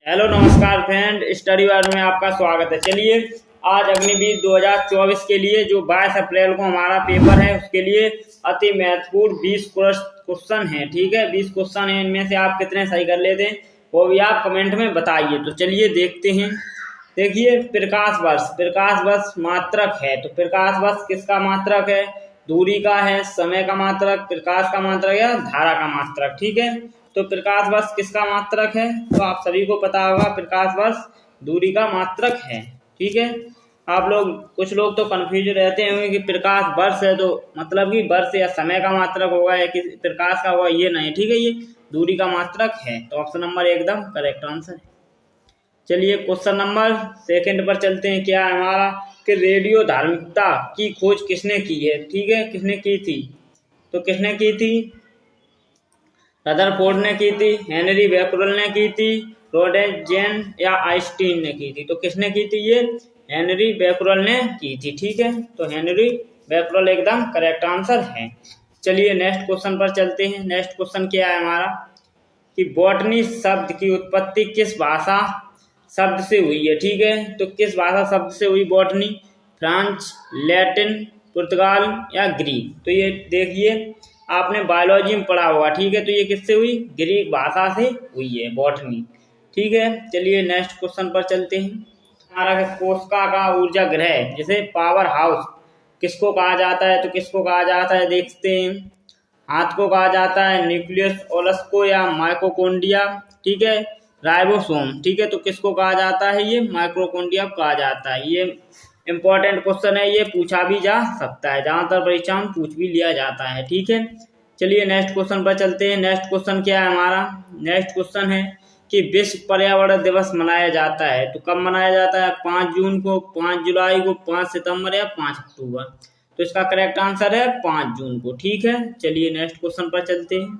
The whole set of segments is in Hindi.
हेलो नमस्कार फ्रेंड, स्टडी वर्ल्ड में आपका स्वागत है। चलिए आज अग्निवीर 2024 के लिए जो 22 अप्रैल को हमारा पेपर है उसके लिए अति महत्वपूर्ण 20 क्वेश्चन है। ठीक है, 20 क्वेश्चन है, इनमें से आप कितने सही कर लेते हैं वो भी आप कमेंट में बताइए। तो चलिए देखते हैं। देखिए, प्रकाश वर्ष मात्रक है, तो प्रकाश वर्ष किसका मात्रक है? दूरी का है, समय का मात्रक, प्रकाश का मात्रक या धारा का मात्रक। ठीक है, तो प्रकाश वर्ष किसका मात्रक है? तो आप सभी को पता होगा प्रकाश वर्ष दूरी का मात्रक है। ठीक है, आप लोग कुछ लोग तो कंफ्यूज रहते होंगे कि प्रकाश वर्ष है तो मतलब कि वर्ष या समय का मात्रक होगा या किसी प्रकाश का होगा, ये नहीं। ठीक है, ये दूरी का मात्रक है, तो ऑप्शन नंबर एकदम करेक्ट आंसर है। चलिए क्वेश्चन नंबर सेकंड पर चलते हैं। क्या है हमारा कि रेडियो धार्मिकता की खोज किसने की है? ठीक है, किसने की थी? तो किसने की थी? रदरफोर्ड ने की थी, हेनरी बैकरल ने की थी, रोडेंजेन या आइंस्टीन ने की थी। तो किसने की थी? ये हेनरी बैकरल ने की थी। ठीक है, तो हेनरी बैकरल एकदम करेक्ट आंसर है। चलिए नेक्स्ट क्वेश्चन पर चलते हैं। नेक्स्ट क्वेश्चन क्या है हमारा कि बॉटनी शब्द की उत्पत्ति किस भाषा शब्द से हुई है? ठीक है, तो किस भाषा शब्द से हुई बॉटनी? फ्रांस, लैटिन, पुर्तगाल या ग्रीक। तो ये देखिए आपने बायोलॉजी में पढ़ा होगा। ठीक है, तो ये किससे हुई? ग्रीक भाषा से हुई है बॉटनी। ठीक है, चलिए नेक्स्ट क्वेश्चन पर चलते हैं। हमारा कोशिका का ऊर्जा ग्रह जैसे पावर हाउस किसको कहा जाता है? तो किसको कहा जाता है देखते हैं। हाथ को कहा जाता है न्यूक्लियस ओलस को या माइटोकॉन्ड्रिया। ठीक है, राइबोसोम। ठीक है, तो किसको कहा जाता है? ये माइटोकॉन्ड्रिया कहा जाता है। ये इंपॉर्टेंट क्वेश्चन है, ये पूछा भी जा सकता है, ज्यादातर परीक्षा में पूछ भी लिया जाता है। ठीक है, चलिए नेक्स्ट क्वेश्चन पर चलते हैं। नेक्स्ट क्वेश्चन क्या है हमारा? नेक्स्ट क्वेश्चन है कि विश्व पर्यावरण दिवस मनाया जाता है, तो कब मनाया जाता है? 5 जून को, 5 जुलाई को, 5 सितंबर या 5 अक्टूबर। तो इसका करेक्ट आंसर है 5 जून को। ठीक है, चलिए नेक्स्ट क्वेश्चन पर चलते हैं।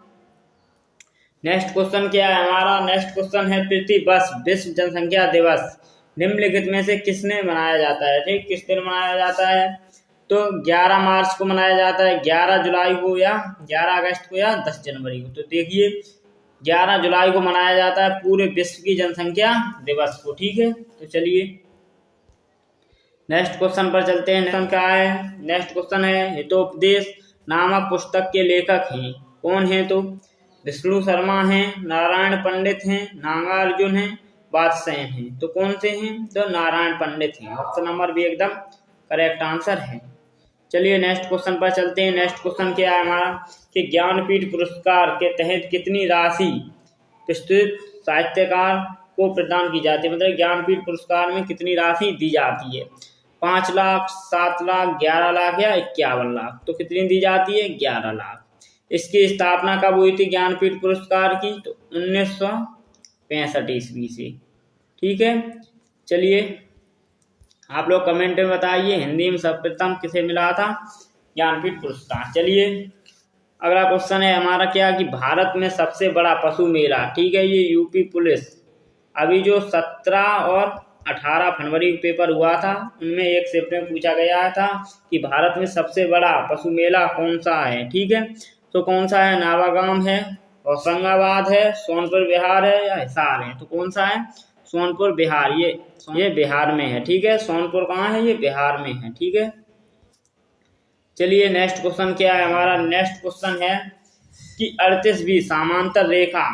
नेक्स्ट क्वेश्चन क्या है हमारा? नेक्स्ट क्वेश्चन है पृथ्वी दिवस, विश्व जनसंख्या दिवस निम्नलिखित में से किसने मनाया जाता है? ठीक, किस दिन मनाया जाता है? तो 11 मार्च को मनाया जाता है, 11 जुलाई को या 11 अगस्त को या 10 जनवरी को। तो देखिए 11 जुलाई को मनाया जाता है पूरे विश्व की जनसंख्या दिवस को। ठीक है, तो चलिए नेक्स्ट क्वेश्चन पर चलते हैं। नेक्स्ट क्या है? नेक्स्ट क्वेश्चन है हितोपदेश नामक पुस्तक के लेखक हैं, कौन है? तो विष्णु शर्मा हैं, नारायण पंडित हैं, नागार्जुन हैं, बादशाह हैं। तो कौन से हैं? तो नारायण पंडित हैं। ऑप्शन नंबर भी एकदम करेक्ट आंसर है। चलिए नेक्स्ट क्वेश्चन पर चलते हैं। नेक्स्ट क्वेश्चन क्या है हमारा कि ज्ञानपीठ पुरस्कार के तहत कितनी राशि प्रस्तुत साहित्यकार को प्रदान की जाती है? मतलब ज्ञानपीठ पुरस्कार में कितनी राशि दी जाती है? 5 लाख, 7 लाख, 11 लाख या 51 लाख। तो कितनी दी जाती है? 11 लाख। इसकी स्थापना कब हुई थी ज्ञानपीठ पुरस्कार की? तो 1965 ईस्वी से। ठीक है, चलिए आप लोग कमेंट में बताइए हिंदी में सर्वप्रथम किसे मिला था ज्ञानपीठ पुरस्कार। चलिए अगला क्वेश्चन है हमारा क्या कि भारत में सबसे बड़ा पशु मेला। ठीक है, ये यूपी पुलिस अभी जो 17 और 18 फरवरी को पेपर हुआ था उनमें एक शिफ्ट में पूछा गया था कि भारत में सबसे बड़ा पशु मेला कौन सा है। ठीक है, तो कौन सा है? नावागाम है, होशंगाबाद है, सोनपुर बिहार है या हिसार है। तो कौन सा है? सोनपुर बिहार। ये बिहार में है। ठीक है, सोनपुर कहाँ है? ये बिहार में है। ठीक है, चलिए नेक्स्ट क्वेश्चन क्या है हमारा? नेक्स्ट क्वेश्चन है कि 38वीं समांतर रेखा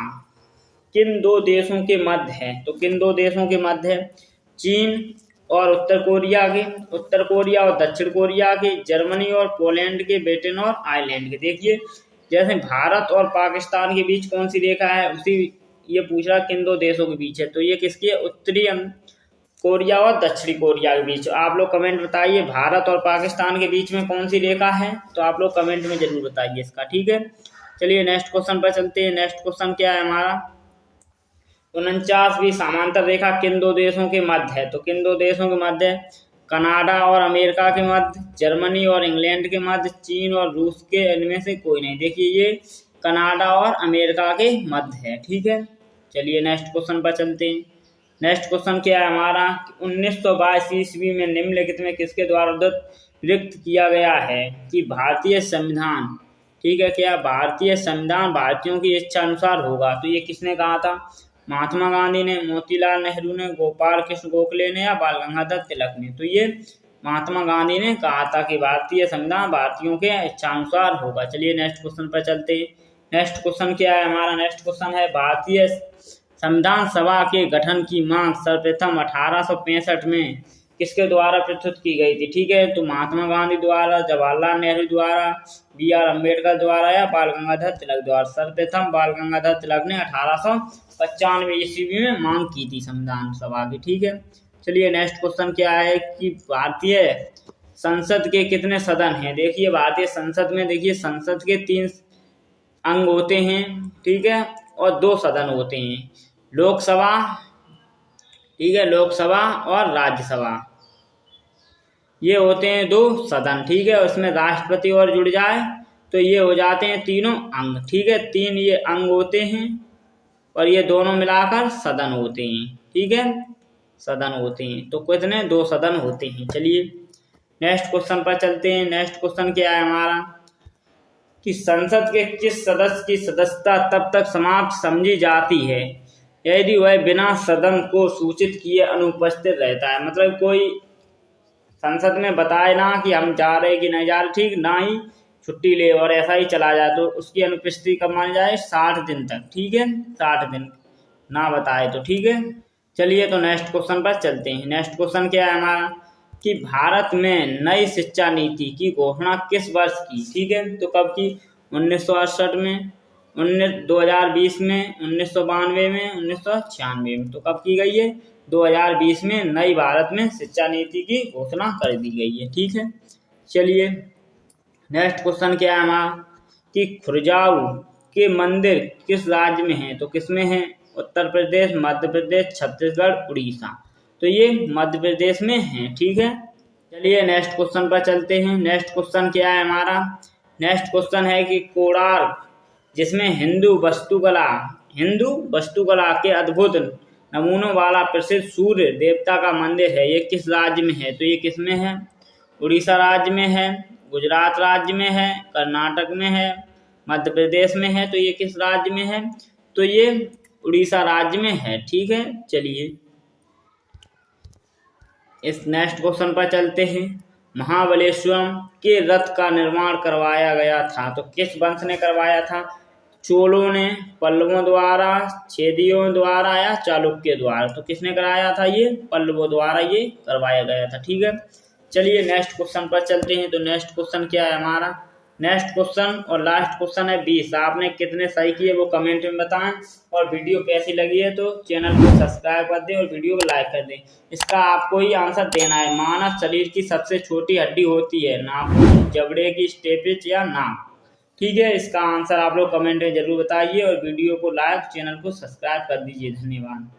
किन दो देशों के मध्य है? तो किन दो देशों के मध्य है? चीन और उत्तर कोरिया के, उत्तर कोरिया और दक्षिण कोरिया के, जर्मनी और पोलैंड के, ब्रिटेन और आयरलैंड के। देखिए जैसे भारत और पाकिस्तान के बीच कौन सी रेखा है उसी ये पूछ रहा किन दो देशों के बीच है। तो ये किसकी है? उत्तरी कोरिया और दक्षिणी कोरिया के बीच। आप लोग कमेंट बताइए भारत और पाकिस्तान के बीच में कौन सी रेखा है? तो आप लोग कमेंट में जरूर बताइए इसका। ठीक है, चलिए नेक्स्ट क्वेश्चन पर चलते हैं। नेक्स्ट क्वेश्चन क्या है हमारा? 49वीं समांतर रेखा किन दो देशों के मध्य है? तो किन दो देशों के मध्य है? कनाडा और अमेरिका के मध्य, जर्मनी और इंग्लैंड के मध्य, चीन और रूस के, इनमें से कोई नहीं। देखिए ये कनाडा और अमेरिका के मध्य है। ठीक है, चलिए नेक्स्ट क्वेश्चन पर चलते हैं। नेक्स्ट क्वेश्चन क्या है हमारा? 1922 ईस्वी में निम्नलिखित में किसके द्वारा व्यक्त किया गया है कि भारतीय संविधान, ठीक है, क्या भारतीय संविधान भारतीयों की इच्छा अनुसार होगा? तो ये किसने कहा था? महात्मा गांधी ने, मोतीलाल नेहरू ने, गोपाल कृष्ण गोखले ने या बाल गंगाधर तिलक ने? तो ये महात्मा गांधी ने कहा था कि भारतीय संविधान भारतीयों के इच्छानुसार होगा। चलिए नेक्स्ट क्वेश्चन पर चलते हैं। नेक्स्ट क्वेश्चन क्या है हमारा? नेक्स्ट क्वेश्चन है भारतीय संविधान सभा के गठन की मांग सर्वप्रथम 1865 में किसके द्वारा प्रस्तुत की गई थी? ठीक है, तो महात्मा गांधी द्वारा, जवाहरलाल नेहरू द्वारा, BR अम्बेडकर द्वारा या बाल गंगाधर तिलक द्वारा? सर्वप्रथम बाल गंगाधर तिलक ने 1895 ईस्वी में मांग की थी संविधान सभा की। ठीक है, चलिए नेक्स्ट क्वेश्चन क्या है कि भारतीय संसद के कितने सदन हैं? देखिए भारतीय संसद में, देखिए संसद के 3 अंग होते हैं, ठीक है, और 2 सदन होते हैं, लोकसभा, ठीक है, लोकसभा और राज्यसभा, ये होते हैं 2 सदन। ठीक है, उसमें राष्ट्रपति और जुड़ जाए तो ये हो जाते हैं तीनों अंग। ठीक है, 3 ये अंग होते हैं और ये दोनों मिलाकर सदन होते हैं। ठीक है, सदन होते हैं। तो कितने? 2 सदन होते हैं। चलिए नेक्स्ट क्वेश्चन पर चलते हैं। नेक्स्ट क्वेश्चन क्या है हमारा कि संसद के किस सदस्य की सदस्यता तब तक समाप्त समझी जाती है यदि वह बिना सदन को सूचित किए अनुपस्थित रहता है? मतलब कोई संसद में बताए ना कि हम जा रहे कि नहीं जा रहे, ठीक, ना ही छुट्टी ले और ऐसा ही चला जाए, तो उसकी अनुपस्थिति कब मानी जाए? 60 दिन तक। ठीक है, 60 दिन ना बताए तो। ठीक है, चलिए तो नेक्स्ट क्वेश्चन पर चलते हैं। नेक्स्ट क्वेश्चन क्या है हमारा कि भारत में नई शिक्षा नीति की घोषणा किस वर्ष की? ठीक है, तो कब की? 1968 में, 2020 में, 1992 में, 1996 में। तो कब की गई है? 2020 में नई भारत में शिक्षा नीति की घोषणा कर दी गई है। ठीक है, चलिए नेक्स्ट क्वेश्चन क्या है हमारा कि खुरजाऊ के मंदिर किस राज्य में हैं? तो किसमें हैं? उत्तर प्रदेश, मध्य प्रदेश, छत्तीसगढ़, उड़ीसा। तो ये मध्य प्रदेश में हैं। ठीक है, चलिए नेक्स्ट क्वेश्चन पर चलते हैं। नेक्स्ट क्वेश्चन क्या है हमारा? नेक्स्ट क्वेश्चन है कि कोणार्क, जिसमें हिंदू वस्तुकला के अद्भुत नमूनों वाला प्रसिद्ध सूर्य देवता का मंदिर है, ये किस राज्य में है? तो ये किसमें है? उड़ीसा राज्य में है, गुजरात राज्य में है, कर्नाटक में है, मध्य प्रदेश में है। तो ये किस राज्य में है? तो ये उड़ीसा राज्य में है। ठीक है, चलिए इस नेक्स्ट क्वेश्चन पर चलते हैं। महाबलेश्वरम के रथ का निर्माण करवाया गया था, तो किस वंश ने करवाया था? चोलों ने, पल्लवों द्वारा, छेदियों द्वारा या चालुक्य द्वारा? तो किसने कराया था? ये पल्लवों द्वारा ये करवाया गया था। ठीक है, चलिए नेक्स्ट क्वेश्चन पर चलते हैं। तो नेक्स्ट क्वेश्चन क्या है हमारा? नेक्स्ट क्वेश्चन और लास्ट क्वेश्चन है 20। आपने कितने सही किए वो कमेंट में बताएं, और वीडियो कैसी लगी है तो चैनल को सब्सक्राइब कर दें और वीडियो को लाइक कर दें। इसका आपको ही आंसर देना है। मानव शरीर की सबसे छोटी हड्डी होती है नाखून, जबड़े की स्टेपिच या नाक? ठीक है, इसका आंसर आप लोग कमेंट में जरूर बताइए और वीडियो को लाइक, चैनल को सब्सक्राइब कर दीजिए। धन्यवाद।